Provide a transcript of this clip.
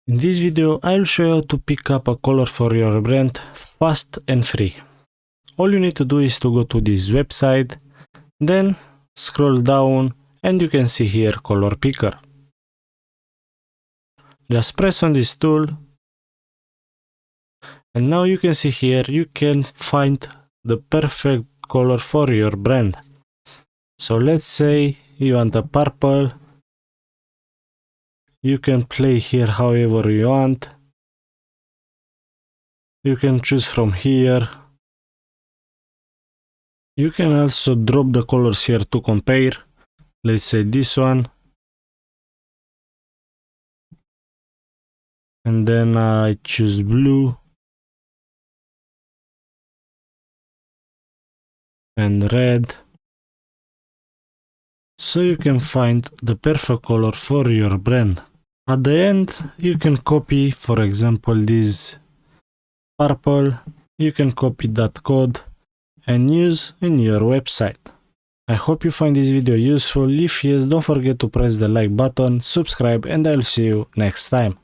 In this video, I'll show you how to pick up a color for your brand fast and free. All you need to do is to go to this website, then scroll down and you can see here color picker. Just press on this tool and now you can see here you can find the perfect color for your brand. So let's say you want a purple. You can play here however you want. You can choose from here. You can also drop the colors here to compare. Let's say this one. And then I choose blue. And red. So you can find the perfect color for your brand. At the end, you can copy, for example, this purple. You can copy that code and use in your website. I hope you find this video useful. If yes, don't forget to press the like button, subscribe, and I'll see you next time.